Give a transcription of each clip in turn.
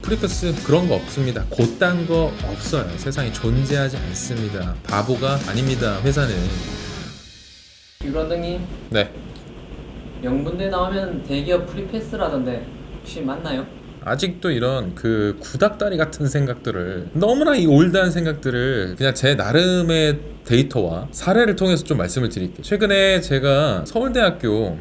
프리패스 그런 거 없습니다. 그딴 거 없어요. 세상에 존재하지 않습니다. 바보가 아닙니다. 회사는. 유라등님, 네. 명분대 나오면 대기업 프리패스라던데 혹시 맞나요? 아직도 이런 그 구닥다리 같은 생각들을, 너무나 이 올드한 생각들을 그냥 제 나름의 데이터와 사례를 통해서 좀 말씀을 드릴게요. 최근에 제가 서울대학교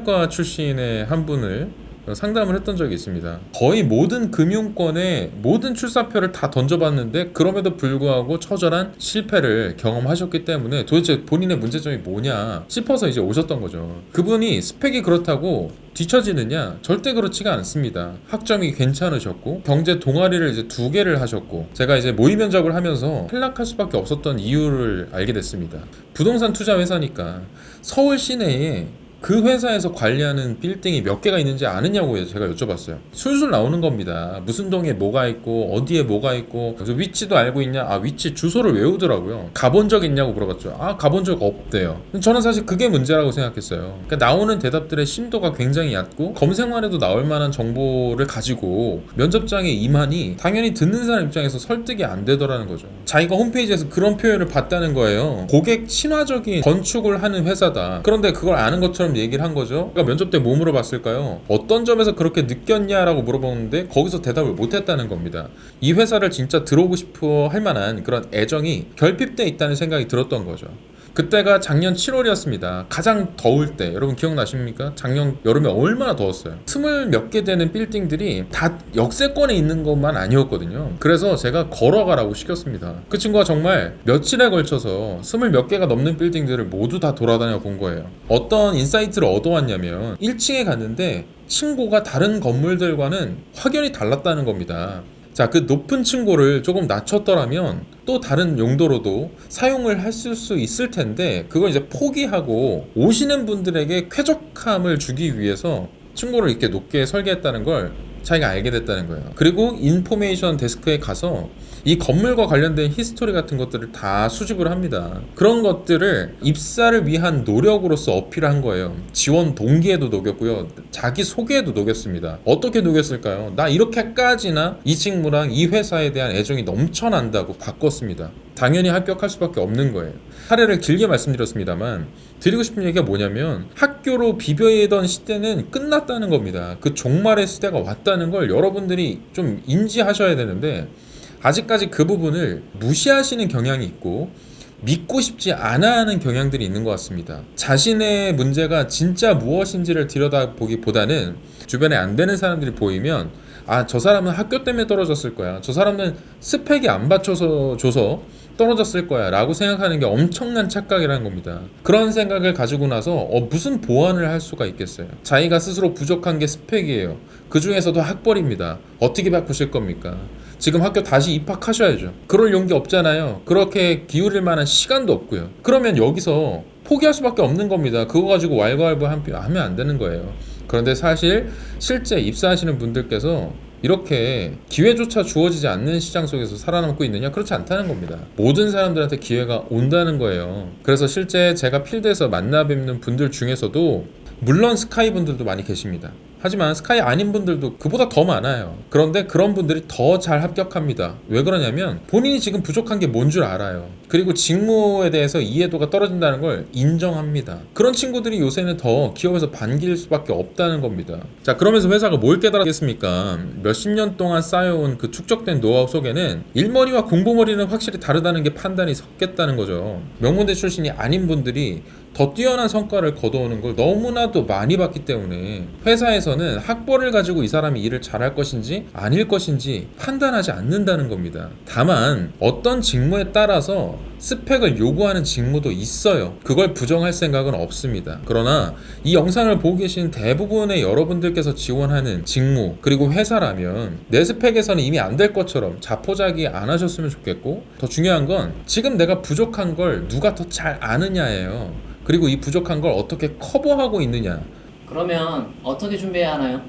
과 출신의 한 분을 상담을 했던 적이 있습니다. 거의 모든 금융권의 모든 출사표를 다 던져봤는데 그럼에도 불구하고 처절한 실패를 경험하셨기 때문에 도대체 본인의 문제점이 뭐냐 싶어서 이제 오셨던 거죠. 그분이 스펙이 그렇다고 뒤처지느냐? 절대 그렇지가 않습니다. 학점이 괜찮으셨고 경제 동아리를 이제 2개를 하셨고, 제가 이제 모의 면접을 하면서 탈락할 수밖에 없었던 이유를 알게 됐습니다. 부동산 투자 회사니까 서울 시내에 그 회사에서 관리하는 빌딩이 몇 개가 있는지 아느냐고 제가 여쭤봤어요. 술술 나오는 겁니다. 무슨 동에 뭐가 있고 어디에 뭐가 있고, 그래서 위치도 알고 있냐? 위치 주소를 외우더라고요. 가본 적 있냐고 물어봤죠. 가본 적 없대요. 저는 사실 그게 문제라고 생각했어요. 그러니까 나오는 대답들의 심도가 굉장히 얕고 검색만 해도 나올 만한 정보를 가지고 면접장에 임하니 당연히 듣는 사람 입장에서 설득이 안 되더라는 거죠. 자기가 홈페이지에서 그런 표현을 봤다는 거예요. 고객 친화적인 건축을 하는 회사다. 그런데 그걸 아는 것처럼 얘기를 한 거죠. 그러니까 면접 때 뭐 물어봤을까요? 어떤 점에서 그렇게 느꼈냐라고 물어보는데 거기서 대답을 못했다는 겁니다. 이 회사를 진짜 들어오고 싶어 할 만한 그런 애정이 결핍돼 있다는 생각이 들었던 거죠. 그때가 작년 7월이었습니다. 가장 더울 때, 여러분 기억나십니까? 작년 여름에 얼마나 더웠어요. 20 몇 개 되는 빌딩들이 다 역세권에 있는 것만 아니었거든요. 그래서 제가 걸어가라고 시켰습니다. 그 친구가 정말 며칠에 걸쳐서 20 몇 개가 넘는 빌딩들을 모두 다 돌아다녀 본 거예요. 어떤 인사이트를 얻어왔냐면 1층에 갔는데 층고가 다른 건물들과는 확연히 달랐다는 겁니다. 자, 그 높은 층고를 조금 낮췄더라면 또 다른 용도로도 사용을 했을 수 있을 텐데, 그걸 이제 포기하고 오시는 분들에게 쾌적함을 주기 위해서 층고를 이렇게 높게 설계했다는 걸 자기가 알게 됐다는 거예요. 그리고 인포메이션 데스크에 가서 이 건물과 관련된 히스토리 같은 것들을 다 수집을 합니다. 그런 것들을 입사를 위한 노력으로서 어필한 거예요. 지원 동기에도 녹였고요, 자기 소개에도 녹였습니다. 어떻게 녹였을까요? 나 이렇게까지나 이 직무랑 이 회사에 대한 애정이 넘쳐난다고 바꿨습니다. 당연히 합격할 수밖에 없는 거예요. 사례를 길게 말씀드렸습니다만 드리고 싶은 얘기가 뭐냐면, 학교로 비벼이던 시대는 끝났다는 겁니다. 그 종말의 시대가 왔다는 걸 여러분들이 좀 인지하셔야 되는데, 아직까지 그 부분을 무시하시는 경향이 있고 믿고 싶지 않아 하는 경향들이 있는 것 같습니다. 자신의 문제가 진짜 무엇인지를 들여다보기보다는 주변에 안 되는 사람들이 보이면 저 사람은 학교 때문에 떨어졌을 거야, 저 사람은 스펙이 안 받쳐서 줘서 떨어졌을 거야 라고 생각하는 게 엄청난 착각이라는 겁니다. 그런 생각을 가지고 나서 무슨 보완을 할 수가 있겠어요. 자기가 스스로 부족한 게 스펙이에요. 그 중에서도 학벌입니다. 어떻게 바꾸실 겁니까? 지금 학교 다시 입학하셔야죠. 그럴 용기 없잖아요. 그렇게 기울일 만한 시간도 없고요. 그러면 여기서 포기할 수밖에 없는 겁니다. 그거 가지고 왈가왈부 하면 안 되는 거예요. 그런데 사실 실제 입사하시는 분들께서 이렇게 기회조차 주어지지 않는 시장 속에서 살아남고 있느냐? 그렇지 않다는 겁니다. 모든 사람들한테 기회가 온다는 거예요. 그래서 실제 제가 필드에서 만나 뵙는 분들 중에서도 물론 스카이 분들도 많이 계십니다. 하지만 스카이 아닌 분들도 그보다 더 많아요. 그런데 그런 분들이 더 잘 합격합니다. 왜 그러냐면 본인이 지금 부족한 게 뭔 줄 알아요. 그리고 직무에 대해서 이해도가 떨어진다는 걸 인정합니다. 그런 친구들이 요새는 더 기업에서 반길 수밖에 없다는 겁니다. 자, 그러면서 회사가 뭘 깨달았겠습니까? 몇십 년 동안 쌓여온 그 축적된 노하우 속에는 일머리와 공부머리는 확실히 다르다는 게 판단이 섰겠다는 거죠. 명문대 출신이 아닌 분들이 더 뛰어난 성과를 거둬오는 걸 너무나도 많이 봤기 때문에 회사에서는 학벌을 가지고 이 사람이 일을 잘할 것인지 아닐 것인지 판단하지 않는다는 겁니다. 다만 어떤 직무에 따라서 스펙을 요구하는 직무도 있어요. 그걸 부정할 생각은 없습니다. 그러나 이 영상을 보고 계신 대부분의 여러분들께서 지원하는 직무 그리고 회사라면 내 스펙에서는 이미 안 될 것처럼 자포자기 안 하셨으면 좋겠고, 더 중요한 건 지금 내가 부족한 걸 누가 더 잘 아느냐예요. 그리고 이 부족한 걸 어떻게 커버하고 있느냐. 그러면 어떻게 준비해야 하나요?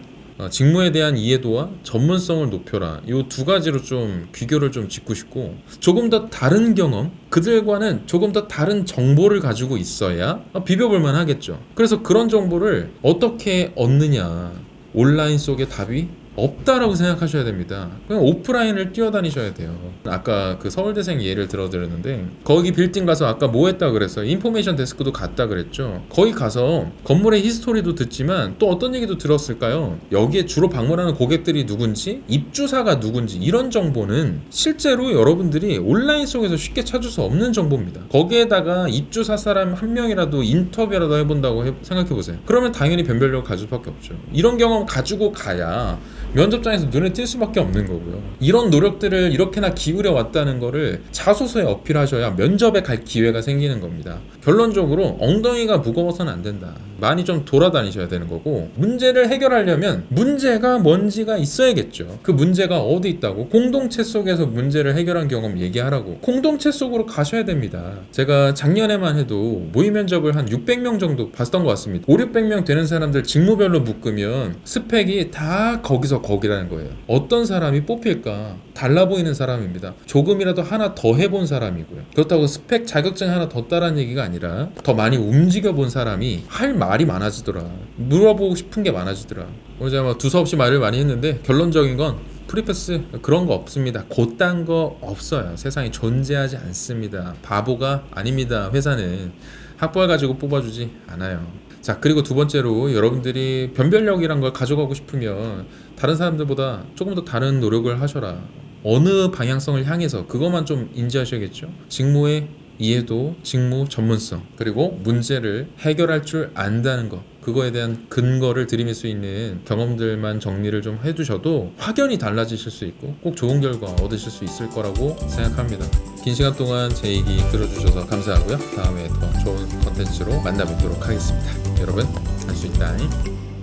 직무에 대한 이해도와 전문성을 높여라. 이 2가지로 좀 귀결을 좀 짓고 싶고, 조금 더 다른 경험, 그들과는 조금 더 다른 정보를 가지고 있어야 비벼볼만 하겠죠. 그래서 그런 정보를 어떻게 얻느냐. 온라인 속의 답이 없다라고 생각하셔야 됩니다. 그냥 오프라인을 뛰어다니셔야 돼요. 아까 그 서울대생 예를 들어드렸는데 거기 빌딩 가서 아까 뭐 했다 그랬어요? 인포메이션 데스크도 갔다 그랬죠. 거기 가서 건물의 히스토리도 듣지만 또 어떤 얘기도 들었을까요? 여기에 주로 방문하는 고객들이 누군지, 입주사가 누군지 이런 정보는 실제로 여러분들이 온라인 속에서 쉽게 찾을 수 없는 정보입니다. 거기에다가 입주사 사람 한 명이라도 인터뷰라도 해본다고 생각해보세요. 그러면 당연히 변별력을 가질 수밖에 없죠. 이런 경험 가지고 가야 면접장에서 눈에 띌 수밖에 없는 거고요. 이런 노력들을 이렇게나 기울여 왔다는 거를 자소서에 어필하셔야 면접에 갈 기회가 생기는 겁니다. 결론적으로 엉덩이가 무거워서는 안 된다. 많이 좀 돌아다니셔야 되는 거고, 문제를 해결하려면 문제가 뭔지가 있어야겠죠. 그 문제가 어디 있다고? 공동체 속에서 문제를 해결한 경험 얘기하라고. 공동체 속으로 가셔야 됩니다. 제가 작년에만 해도 모의 면접을 한 600명 정도 봤던 것 같습니다. 5, 600명 되는 사람들 직무별로 묶으면 스펙이 다 거기서 거기라는 거예요. 어떤 사람이 뽑힐까? 달라 보이는 사람입니다. 조금이라도 하나 더 해본 사람이고요. 그렇다고 스펙 자격증 하나 더 따라는 얘기가 아니라 더 많이 움직여 본 사람이 할 말이 많아지더라. 물어보고 싶은 게 많아지더라. 오늘 제가 뭐 두서없이 말을 많이 했는데 결론적인 건 프리패스 그런 거 없습니다. 그딴 거 없어요. 세상에 존재하지 않습니다. 바보가 아닙니다. 회사는 학벌 가지고 뽑아주지 않아요. 자, 그리고 두 번째로 여러분들이 변별력이란 걸 가져가고 싶으면 다른 사람들보다 조금 더 다른 노력을 하셔라. 어느 방향성을 향해서 그것만 좀 인지하셔야겠죠. 직무의 이해도, 직무 전문성, 그리고 문제를 해결할 줄 안다는 것, 그거에 대한 근거를 들이밀 수 있는 경험들만 정리를 좀 해두셔도 확연히 달라지실 수 있고 꼭 좋은 결과 얻으실 수 있을 거라고 생각합니다. 긴 시간 동안 제 얘기 들어주셔서 감사하고요. 다음에 더 좋은 컨텐츠로 만나뵙도록 하겠습니다. 여러분, 할 수 있다.